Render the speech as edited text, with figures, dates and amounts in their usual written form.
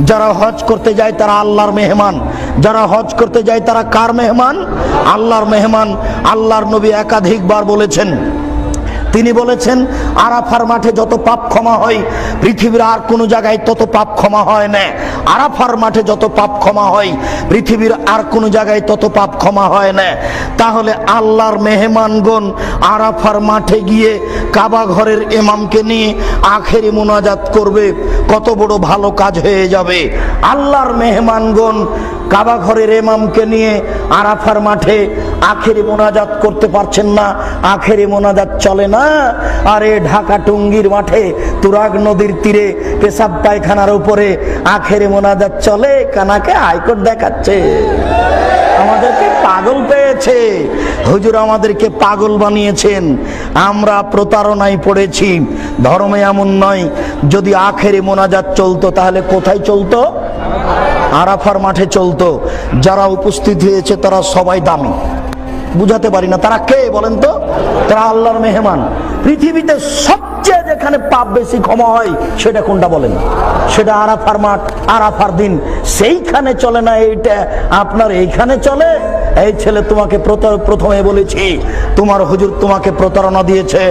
যারা হজ করতে যায় তারা আল্লাহর মেহমান। যারা হজ করতে যায় তারা কার মেহমান? আল্লাহর মেহমান। আল্লাহর নবী একাধিকবার বলেছেন, তিনি বলেছেন আরাফার মাঠে যত পাপ ক্ষমা হয় পৃথিবীর আর কোনো জায়গায় তত পাপ ক্ষমা হয় না। আরাফার মাঠে যত পাপ ক্ষমা হয় পৃথিবীর আর কোনো জায়গায় তত পাপ ক্ষমা হয় না। তাহলে আল্লাহর মেহমানগণ আরাফার মাঠে গিয়ে কাবা ঘরের ইমামকে নিয়ে আখেরি মুনাজাত করবে, কত বড় ভালো কাজ হয়ে যাবে। আল্লাহর মেহমানগণ কাবা ঘরের ইমামকে নিয়ে আরাফার মাঠে আখেরি মোনাজাত করতে পারছেন না, আখেরি মোনাজাত চলে না। আরে ঢাকা টুঙ্গির মাঠে তুরাগ নদীর তীরে পেশাব পায়খানার উপরে আখেরি মোনাজাত চলে, কানাকে হাইকোর্ট দেখাচ্ছে। আমাদেরকে পাগল পেয়েছে, হুজুর আমাদেরকে পাগল বানিয়েছেন। আমরা প্রতারণায় পড়েছি। ধর্মে এমন নয়। যদি আখেরি মোনাজাত চলতো তাহলে কোথায় চলতো? আরাফার মাঠে চলতো। যারা উপস্থিত হয়েছে তারা সবাই দামি, বুঝাতে পারি না। তারা কে বলেন তো? তারা আল্লাহর মেহমান। পৃথিবীতে সবচেয়ে যেখানে পাপ বেশি ক্ষমা হয় সেটা কোনটা বলেন? সেটা আরাফার মাঠ, আরাফার দিন। সেইখানে চলে না, এইটা আপনার এইখানে চলে। এই ছেলে, তোমাকে প্রথমে বলেছি তোমার হুজুর তোমাকে প্রতারণা দিয়েছে।